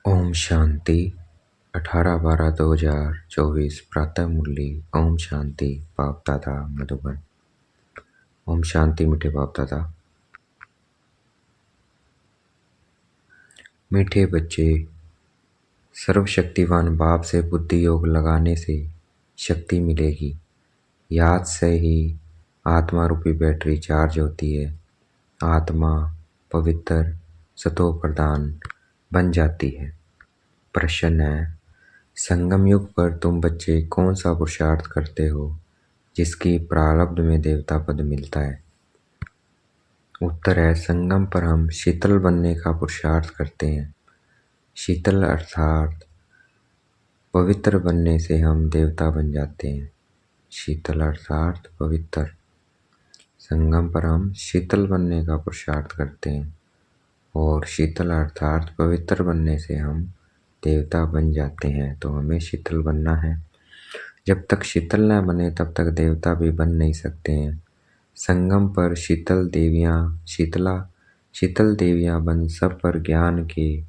ओम शांति 18/12/2024 प्रातः मुरली। ओम शांति बाप दादा मधुबन। ओम शांति मीठे बाप दादा। मीठे बच्चे, सर्वशक्तिवान बाप से बुद्धि योग लगाने से शक्ति मिलेगी। याद से ही आत्मा रूपी बैटरी चार्ज होती है। आत्मा पवित्र सतो प्रधान बन जाती है। प्रश्न है, संगम युग पर तुम बच्चे कौन सा पुरुषार्थ करते हो जिसकी प्रारब्ध में देवता पद मिलता है? उत्तर है, संगम पर हम शीतल बनने का पुरुषार्थ करते हैं। शीतल अर्थात पवित्र बनने से हम देवता बन जाते हैं। शीतल अर्थात पवित्र। संगम पर हम शीतल बनने का पुरुषार्थ करते हैं और शीतल अर्थात पवित्र बनने से हम देवता बन जाते हैं। तो हमें शीतल बनना है। जब तक शीतल न बने तब तक देवता भी बन नहीं सकते हैं। संगम पर शीतल देवियाँ बन सब पर ज्ञान के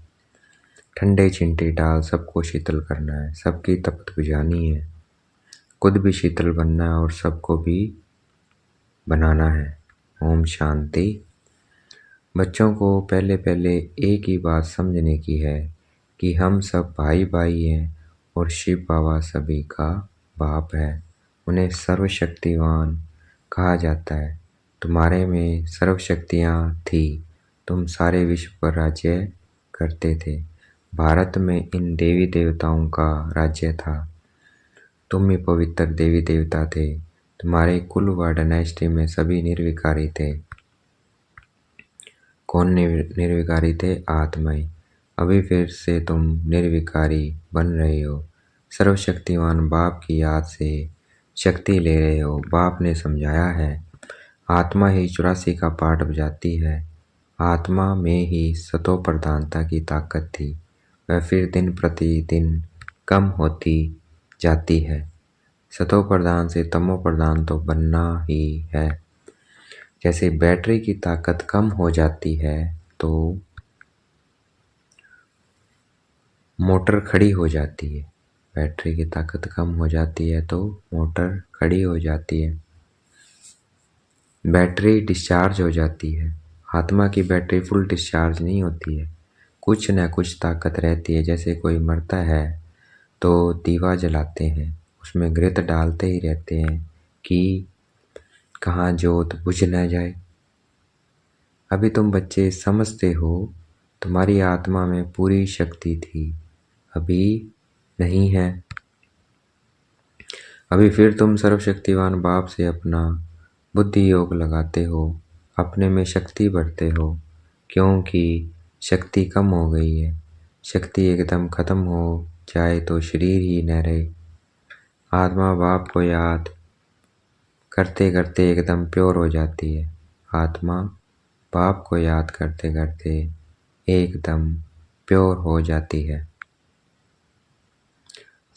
ठंडे चिंटे डाल सबको शीतल करना है। सबकी तपत बुझानी है। खुद भी शीतल बनना है और सबको भी बनाना है। ओम शांति। बच्चों को पहले पहले एक ही बात समझने की है कि हम सब भाई भाई हैं और शिव बाबा सभी का बाप है। उन्हें सर्वशक्तिवान कहा जाता है। तुम्हारे में सर्वशक्तियाँ थी। तुम सारे विश्व पर राज्य करते थे। भारत में इन देवी देवताओं का राज्य था। तुम ही पवित्र देवी देवता थे। तुम्हारे कुल व डायनेस्टी में सभी निर्विकारी थे। कौन निर्विकारी थे? आत्माएं। अभी फिर से तुम निर्विकारी बन रहे हो। सर्वशक्तिवान बाप की याद से शक्ति ले रहे हो। बाप ने समझाया है, आत्मा ही 84 का पाठ बजाती है। आत्मा में ही सतो प्रधानता की ताकत थी। वह फिर दिन प्रतिदिन कम होती जाती है। सतो प्रधान से तमो प्रधान तो बनना ही है। जैसे बैटरी की ताकत कम हो जाती है तो मोटर खड़ी हो जाती है। बैटरी की ताकत कम हो जाती है तो मोटर खड़ी हो जाती है। बैटरी डिस्चार्ज हो जाती है। आत्मा की बैटरी फुल डिस्चार्ज नहीं होती है। कुछ न कुछ ताकत रहती है। जैसे कोई मरता है तो दीवा जलाते हैं, उसमें घृत डालते ही रहते हैं कि कहाँ जोत बुझ न जाए। अभी तुम बच्चे समझते हो, तुम्हारी आत्मा में पूरी शक्ति थी, अभी नहीं है। अभी फिर तुम सर्वशक्तिवान बाप से अपना बुद्धि योग लगाते हो। अपने में शक्ति बढ़ते हो क्योंकि शक्ति कम हो गई है। शक्ति एकदम खत्म हो जाए तो शरीर ही न रहे। आत्मा बाप को याद करते करते एकदम प्योर हो जाती है। आत्मा बाप को याद करते करते एकदम प्योर हो जाती है।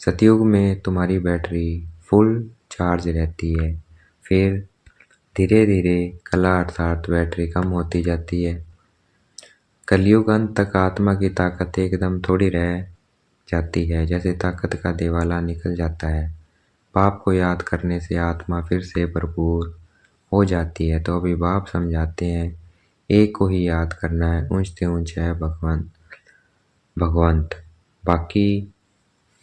सतयुग में तुम्हारी बैटरी फुल चार्ज रहती है। फिर धीरे धीरे कला अर्थात बैटरी कम होती जाती है। कलयुग अंत तक आत्मा की ताकत एकदम थोड़ी रह जाती है। जैसे ताकत का देवाला निकल जाता है। बाप को याद करने से आत्मा फिर से भरपूर हो जाती है। तो अभी बाप समझाते हैं, एक को ही याद करना है। ऊंचते ऊंच है भगवंत। बाकी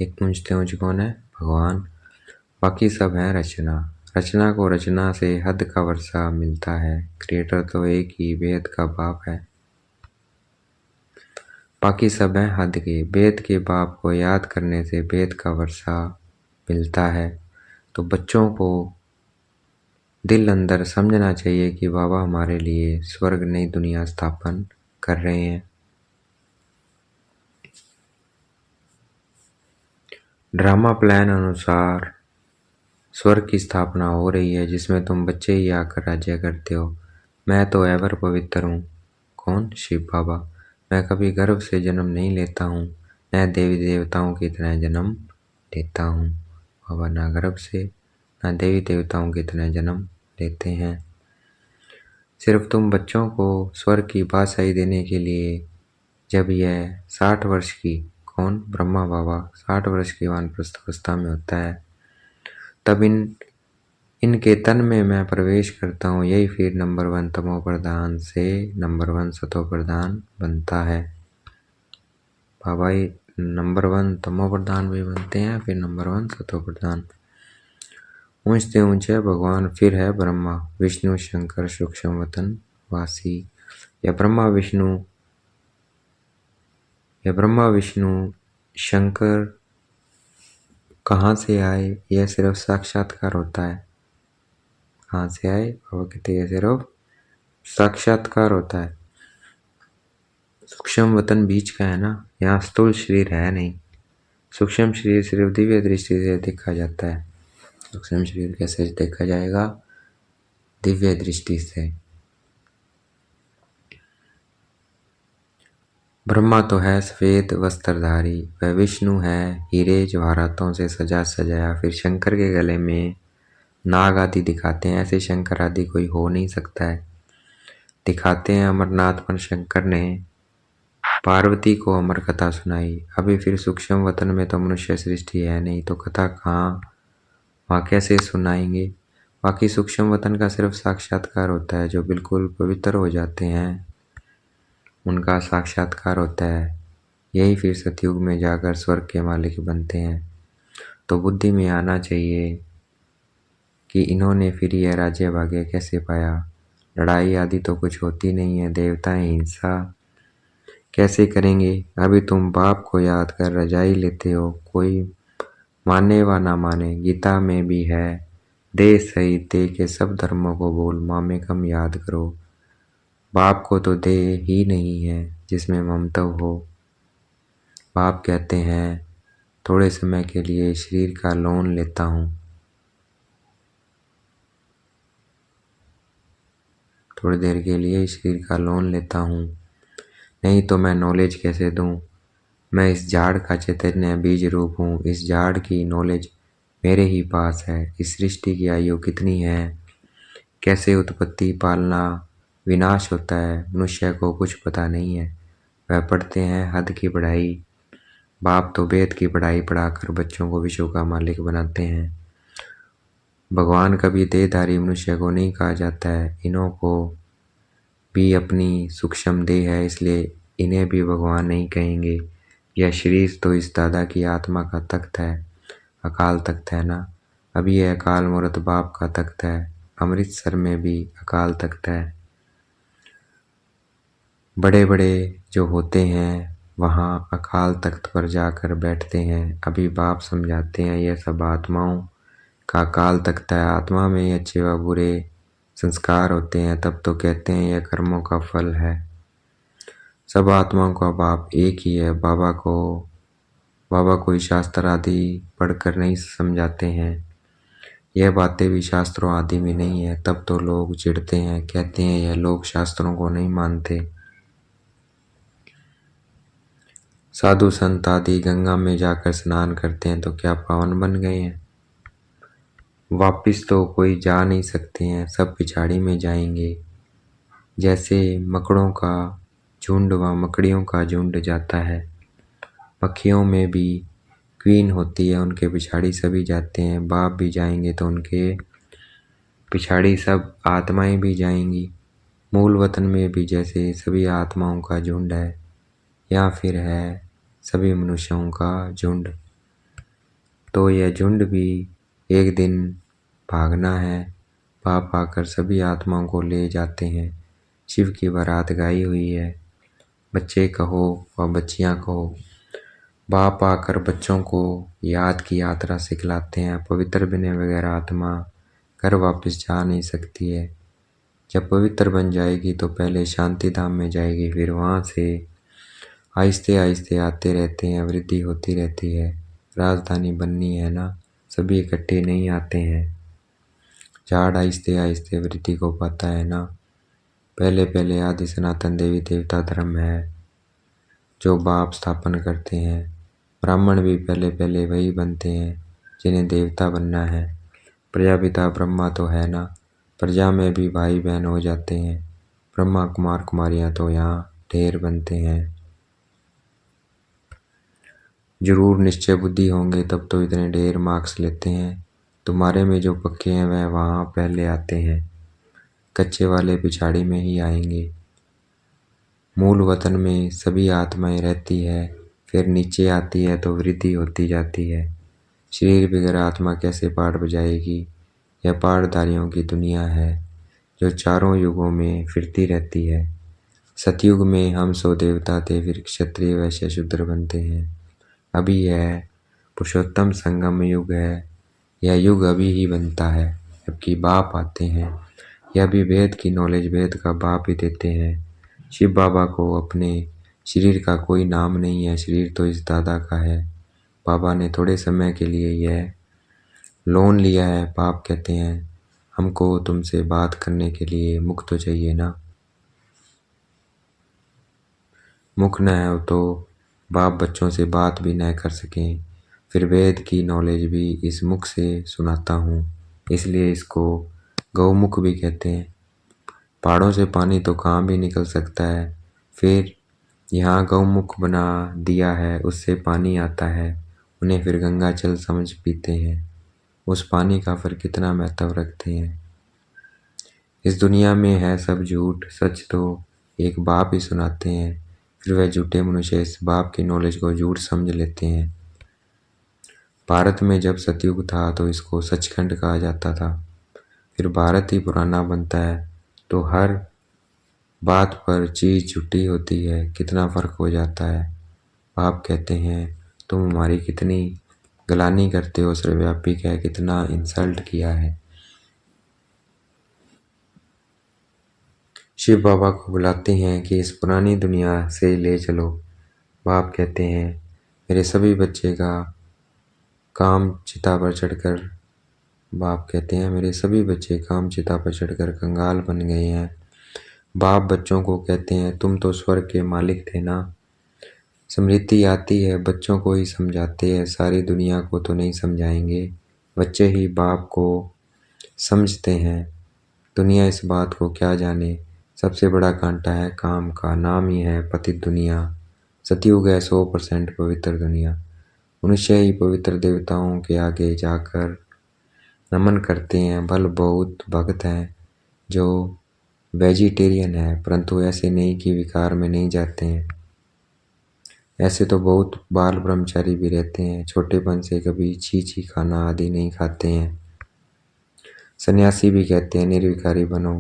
एक ऊंचते ऊंच कौन है? भगवान। बाकी सब है रचना। रचना को रचना से हद का वर्षा मिलता है। क्रिएटर तो एक ही वेद का बाप है। बाकी सब है हद के। वेद के बाप को याद करने से वेद का वर्षा मिलता है। तो बच्चों को दिल अंदर समझना चाहिए कि बाबा हमारे लिए स्वर्ग नई दुनिया स्थापन कर रहे हैं। ड्रामा प्लान अनुसार स्वर्ग की स्थापना हो रही है जिसमें तुम बच्चे ही आकर राज्य करते हो। मैं तो एवर पवित्र हूँ। कौन? शिव बाबा। मैं कभी गर्भ से जन्म नहीं लेता हूँ, न देवी देवताओं की तरह जन्म लेता हूँ। बाबा ना गर्भ से न देवी देवताओं की तरह जन्म लेते हैं। सिर्फ तुम बच्चों को स्वर्ग की बादशाही देने के लिए जब यह 60 वर्ष की, कौन, ब्रह्मा बाबा 60 वर्ष की वानप्रस्थ अवस्था में होता है, तब इनके तन में मैं प्रवेश करता हूँ। यही फिर नंबर 1 तमो प्रधान से नंबर 1 सतो प्रधान बनता है। बाबा ही नंबर 1 तमो प्रधान भी बनते हैं, फिर नंबर 1 सतो प्रधान। ऊंचते ऊंचे भगवान फिर है ब्रह्मा विष्णु शंकर सूक्ष्म वतन वासी। यह ब्रह्मा विष्णु शंकर कहाँ से आए, यह सिर्फ साक्षात्कार होता है। कहाँ से आए बाबा कहते हैं, सिर्फ साक्षात्कार होता है। सूक्ष्म वतन बीच का है ना, यहाँ स्थूल शरीर है नहीं। सूक्ष्म शरीर सिर्फ दिव्य दृष्टि से देखा जाता है। सूक्ष्म शरीर कैसे देखा जाएगा, दिव्य दृष्टि से। ब्रह्मा तो है सफेद वस्त्रधारी, वह विष्णु है हीरे जवाहरातों से सजा सजाया। फिर शंकर के गले में नाग आदि दिखाते हैं, ऐसे शंकर आदि कोई हो नहीं सकता है। दिखाते हैं अमरनाथ शंकर ने पार्वती को अमर कथा सुनाई। अभी फिर सूक्ष्म वतन में तो मनुष्य सृष्टि है नहीं, तो कथा कहाँ, वहाँ कैसे सुनाएंगे। बाकी सूक्ष्म वतन का सिर्फ साक्षात्कार होता है। जो बिल्कुल पवित्र हो जाते हैं उनका साक्षात्कार होता है। यही फिर सतयुग में जाकर स्वर्ग के मालिक बनते हैं। तो बुद्धि में आना चाहिए कि इन्होंने फिर यह राज्य भाग्य कैसे पाया। लड़ाई आदि तो कुछ होती नहीं है, देवता हिंसा कैसे करेंगे। अभी तुम बाप को याद कर रजाई लेते हो, कोई माने व ना माने। गीता में भी है, दे सही दे के सब धर्मों को बोल, मामे कम याद करो। बाप को तो दे ही नहीं है जिसमें ममता हो। बाप कहते हैं थोड़े समय के लिए शरीर का लोन लेता हूँ, थोड़ी देर के लिए शरीर का लोन लेता हूँ, नहीं तो मैं नॉलेज कैसे दूँ। मैं इस झाड़ का चैतन्य बीज रूप हूँ, इस झाड़ की नॉलेज मेरे ही पास है। इस सृष्टि की आयु कितनी है, कैसे उत्पत्ति पालना विनाश होता है, मनुष्य को कुछ पता नहीं है। वह पढ़ते हैं हद की पढ़ाई। बाप तो वेद की पढ़ाई पढ़ाकर बच्चों को विश्व का मालिक बनाते हैं। भगवान कभी देहधारी मनुष्य को नहीं कहा जाता है। इन्हों को भी अपनी सूक्ष्म देह है, इसलिए इन्हें भी भगवान नहीं कहेंगे। यह शरीर तो इस दादा की आत्मा का तख्त है, अकाल तख्त है ना। अभी यह अकाल मूर्त बाप का तख्त है। अमृतसर में भी अकाल तख्त है। बड़े बड़े जो होते हैं वहाँ अकाल तख्त पर जाकर बैठते हैं। अभी बाप समझाते हैं यह सब आत्माओं का अकाल तख्त है। आत्मा में अच्छे व बुरे संस्कार होते हैं, तब तो कहते हैं यह कर्मों का फल है। सब आत्माओं का बाप एक ही है। बाबा कोई शास्त्र आदि पढ़कर नहीं समझाते हैं। यह बातें भी शास्त्रों आदि में नहीं है, तब तो लोग चिढ़ते हैं, कहते हैं यह लोग शास्त्रों को नहीं मानते। साधु संत आदि गंगा में जाकर स्नान करते हैं तो क्या पावन बन गए हैं। वापिस तो कोई जा नहीं सकते हैं, सब पिछाड़ी में जाएंगे। जैसे मकड़ों का झुंड व मकड़ियों का झुंड जाता है, मक्खियों में भी क्वीन होती है, उनके पिछाड़ी सभी जाते हैं। बाप भी जाएंगे तो उनके पिछाड़ी सब आत्माएं भी जाएंगी। मूल वतन में भी जैसे सभी आत्माओं का झुंड है, या फिर है सभी मनुष्यों का झुंड, तो यह झुंड भी एक दिन भागना है। बाप आकर सभी आत्माओं को ले जाते हैं। शिव की बारात गाई हुई है, बच्चे कहो व बच्चियां कहो। बाप आकर बच्चों को याद की यात्रा सिखलाते हैं। पवित्र बने बगैर आत्मा घर वापस जा नहीं सकती है। जब पवित्र बन जाएगी तो पहले शांति धाम में जाएगी, फिर वहाँ से आहिस्ते आहिस्ते आते रहते हैं, वृद्धि होती रहती है। राजधानी बननी है ना, सभी इकट्ठे नहीं आते हैं। झाड़ आहिस्ते आहिस्ते वृद्धि को पाता है ना। पहले पहले आदि सनातन देवी देवता धर्म है जो बाप स्थापन करते हैं। ब्राह्मण भी पहले पहले वही बनते हैं जिन्हें देवता बनना है। प्रजापिता ब्रह्मा तो है ना, प्रजा में भी भाई बहन हो जाते हैं। ब्रह्मा कुमार कुमारियाँ तो यहाँ ढेर बनते हैं। जरूर निश्चय बुद्धि होंगे तब तो इतने ढेर मार्क्स लेते हैं। तुम्हारे में जो पक्के हैं वह वहाँ पहले आते हैं, कच्चे वाले पिछाड़ी में ही आएंगे। मूल वतन में सभी आत्माएं रहती है, फिर नीचे आती है तो वृद्धि होती जाती है। शरीर बगैर आत्मा कैसे पाठ बजाएगी? यह पाठधारियों की दुनिया है जो चारों युगों में फिरती रहती है। सतयुग में हम सो देवता थे, फिर क्षत्रिय वैश्य शूद्र बनते हैं। अभी यह पुरुषोत्तम संगम युग है। यह युग अभी ही बनता है जबकि बाप आते हैं। यह भी वेद की नॉलेज वेद का बाप ही देते हैं। शिव बाबा को अपने शरीर का कोई नाम नहीं है, शरीर तो इस दादा का है। बाबा ने थोड़े समय के लिए यह लोन लिया है। बाप कहते हैं हमको तुमसे बात करने के लिए मुख तो चाहिए ना। मुख न है तो बाप बच्चों से बात भी न कर सकें। फिर वेद की नॉलेज भी इस मुख से सुनाता हूँ, इसलिए इसको गौमुख भी कहते हैं। पहाड़ों से पानी तो कहाँ भी निकल सकता है, फिर यहाँ गौमुख बना दिया है, उससे पानी आता है। उन्हें फिर गंगा जल समझ पीते हैं। उस पानी का फिर कितना महत्व रखते हैं। इस दुनिया में है सब झूठ, सच तो एक बाप ही सुनाते हैं। फिर वह झूठे मनुष्य इस बाप की नॉलेज को झूठ समझ लेते हैं। भारत में जब सतयुग था तो इसको सचखंड कहा जाता था। फिर भारत ही पुराना बनता है तो हर बात पर चीज झूठी होती है, कितना फर्क हो जाता है। बाप कहते हैं तुम हमारी कितनी गलानी करते हो, सर्वव्यापी है कितना इंसल्ट किया है। शिव बाबा को बुलाते हैं कि इस पुरानी दुनिया से ले चलो। बाप कहते हैं मेरे सभी बच्चे का काम चिता पर चढ़कर बाप कहते हैं मेरे सभी बच्चे काम चिता पर चढ़कर कंगाल बन गए हैं। बाप बच्चों को कहते हैं तुम तो स्वर्ग के मालिक थे ना। स्मृति आती है, बच्चों को ही समझाते हैं, सारी दुनिया को तो नहीं समझाएंगे। बच्चे ही बाप को समझते हैं। दुनिया इस बात को क्या जाने। सबसे बड़ा कांटा है काम का, नाम ही है पतित दुनिया। सतयुग है 100% पवित्र दुनिया। मनुष्य ही पवित्र देवताओं के आगे जाकर नमन करते हैं। भल बहुत भक्त हैं जो वेजिटेरियन है, परंतु ऐसे नहीं कि विकार में नहीं जाते हैं। ऐसे तो बहुत बाल ब्रह्मचारी भी रहते हैं, छोटेपन से कभी छी खाना आदि नहीं खाते हैं। सन्यासी भी कहते हैं निर्विकारी बनो,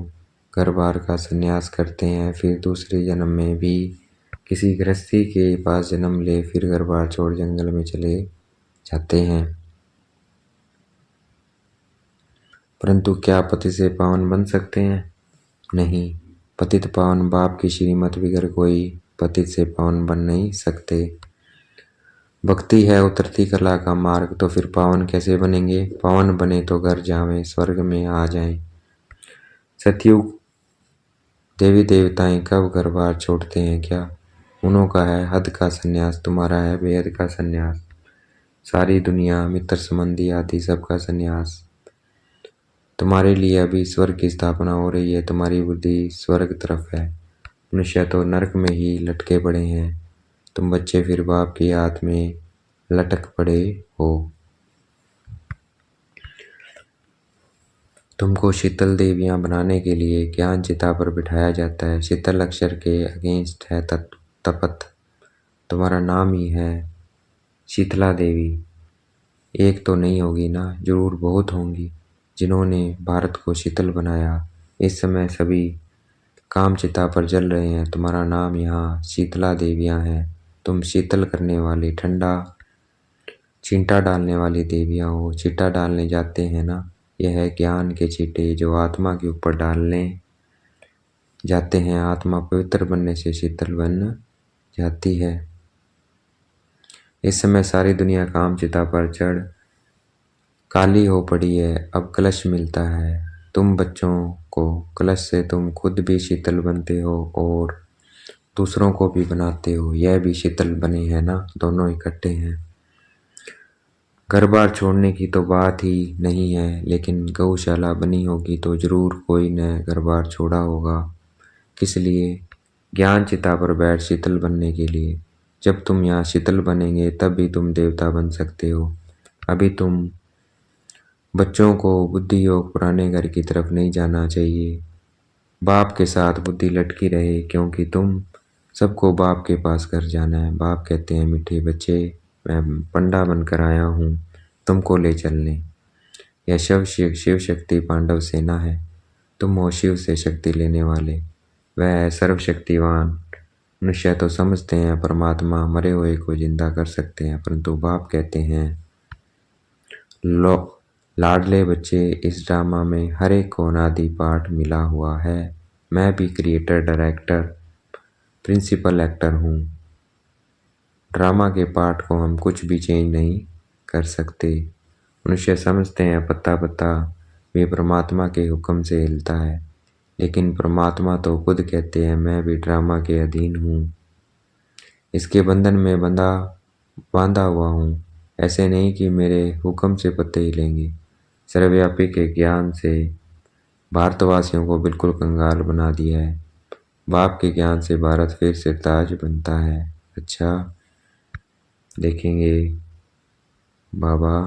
घर बार का संन्यास करते हैं, फिर दूसरे जन्म में भी किसी गृहस्थी के पास जन्म ले, फिर घर बार छोड़ जंगल में चले जाते हैं। परंतु क्या पति से पावन बन सकते हैं? नहीं। पतित पावन बाप की श्रीमत बगैर कोई पतित से पावन बन नहीं सकते। भक्ति है उतरती कला का मार्ग, तो फिर पावन कैसे बनेंगे? पावन बने तो घर जावें, स्वर्ग में आ जाएं। सतयुग देवी देवताएं कब घर बार छोड़ते हैं क्या? उन्हों का है हद का संन्यास, तुम्हारा है बेहद का संन्यास। सारी दुनिया मित्र संबंधी आदि सबका संन्यास। तुम्हारे लिए अभी स्वर्ग की स्थापना हो रही है, तुम्हारी बुद्धि स्वर्ग तरफ है। मनुष्य तो नरक में ही लटके पड़े हैं, तुम बच्चे फिर बाप की याद में लटक पड़े हो। तुमको शीतल देवियां बनाने के लिए ज्ञान चिता पर बिठाया जाता है। शीतल अक्षर के अगेंस्ट है तपत। तुम्हारा नाम ही है शीतला देवी। एक तो नहीं होगी ना, जरूर बहुत होंगी जिन्होंने भारत को शीतल बनाया। इस समय सभी काम चिता पर जल रहे हैं। तुम्हारा नाम यहाँ शीतला देवियां है। तुम शीतल करने वाली, ठंडा चींटा डालने वाली देवियां हो। चींटा डालने जाते हैं ना, यह है ज्ञान के चींटे जो आत्मा के ऊपर डालने जाते हैं। आत्मा पवित्र बनने से शीतल बन जाती है। इस समय सारी दुनिया काम चिता पर चढ़ काली हो पड़ी है। अब कलश मिलता है तुम बच्चों को। कलश से तुम खुद भी शीतल बनते हो और दूसरों को भी बनाते हो। यह भी शीतल बने हैं ना, दोनों इकट्ठे हैं। घर बार छोड़ने की तो बात ही नहीं है, लेकिन गौशाला बनी होगी तो जरूर कोई ने घर बार छोड़ा होगा। किस लिए? ज्ञान चिता पर बैठ शीतल बनने के लिए। जब तुम यहाँ शीतल बनेंगे तब भी तुम देवता बन सकते हो। अभी तुम बच्चों को बुद्धि योग पुराने घर की तरफ नहीं जाना चाहिए। बाप के साथ बुद्धि लटकी रहे, क्योंकि तुम सबको बाप के पास घर जाना है। बाप कहते हैं, मीठे बच्चे, मैं पंडा बनकर आया हूँ तुमको ले चलने। यह शिव शक्ति पांडव सेना है। तुम हो शिव से शक्ति लेने वाले। वह है सर्वशक्तिवान। मनुष्य तो समझते हैं परमात्मा मरे हुए को जिंदा कर सकते हैं, परंतु बाप कहते हैं, लो लाडले बच्चे, इस ड्रामा में हर एक को अनादि पाठ मिला हुआ है। मैं भी क्रिएटर, डायरेक्टर, प्रिंसिपल एक्टर हूँ। ड्रामा के पार्ट को हम कुछ भी चेंज नहीं कर सकते। मनुष्य समझते हैं पत्ता पत्ता भी परमात्मा के हुक्म से हिलता है, लेकिन परमात्मा तो खुद कहते हैं, मैं भी ड्रामा के अधीन हूँ, इसके बंधन में बांधा हुआ हूँ। ऐसे नहीं कि मेरे हुक्म से पत्ते हिलेंगे। सर्वव्यापी के ज्ञान से भारतवासियों को बिल्कुल कंगाल बना दिया है। बाप के ज्ञान से भारत फिर से ताज बनता है। अच्छा, देखेंगे बाबा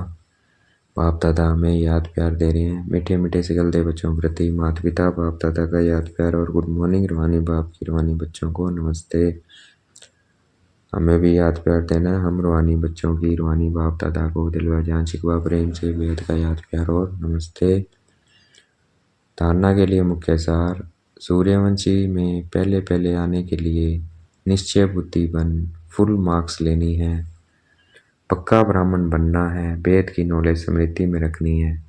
बाप दादा हमें याद प्यार दे रहे हैं। मीठे मीठे से गलते बच्चों प्रति माता पिता बाप दादा का याद प्यार और गुड मॉर्निंग। रूहानी बाप की रूहानी बच्चों को नमस्ते। हमें भी याद प्यार देना है। हम रूहानी बच्चों की रूहानी बाप दादा को दिल व जान शिकवा प्रेम से बेहद का याद प्यार और नमस्ते। धारणा के लिए मुख्य सार, सूर्यवंशी में पहले पहले आने के लिए निश्चय बुद्धि बन फुल मार्क्स लेनी है। पक्का ब्राह्मण बनना है। वेद की नॉलेज स्मृति में रखनी है।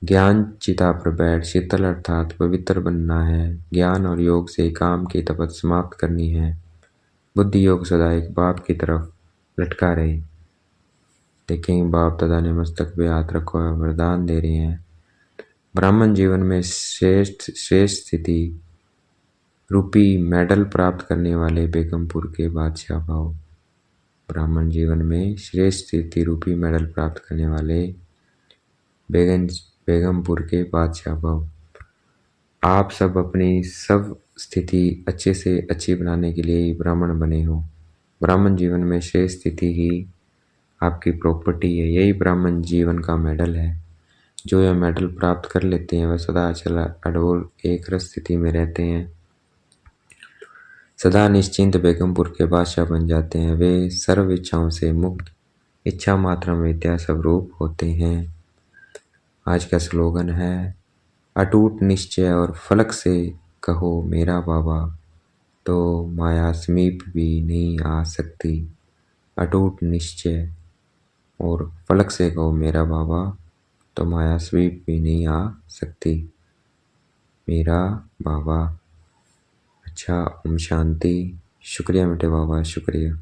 ज्ञान चिता पर बैठ शीतल अर्थात पवित्र बनना है। ज्ञान और योग से काम की तपत समाप्त करनी है। बुद्धि योग सदा एक बाप की तरफ लटका रहे। देखेंगे बाप दादा ने मस्तक पे हाथ रखो है, वरदान दे रहे हैं। ब्राह्मण जीवन में श्रेष्ठ स्थिति रूपी मेडल प्राप्त करने वाले बेगमपुर के बादशाह भाव। ब्राह्मण जीवन में श्रेष्ठ स्थिति रूपी मेडल प्राप्त करने वाले बेगमपुर के बादशाह भाव। आप सब अपनी सब स्थिति अच्छे से अच्छी बनाने के लिए ही ब्राह्मण बने हो। ब्राह्मण जीवन में श्रेष्ठ स्थिति ही आपकी प्रॉपर्टी है। यही ब्राह्मण जीवन का मेडल है। जो यह मेडल प्राप्त कर लेते हैं वह सदा चला अडोल एक रस स्थिति में रहते हैं। सदा निश्चिंत बेगमपुर के बादशाह बन जाते हैं। वे सर्व इच्छाओं से मुक्त, इच्छा मात्र में विद्या स्वरूप होते हैं। आज का स्लोगन है, अटूट निश्चय और फलक से कहो मेरा बाबा, तो माया समीप भी नहीं आ सकती। अटूट निश्चय और फलक से कहो मेरा बाबा, तो माया समीप भी नहीं आ सकती। मेरा बाबा। अच्छा, ओम शांति। शुक्रिया मीठे बाबा, शुक्रिया।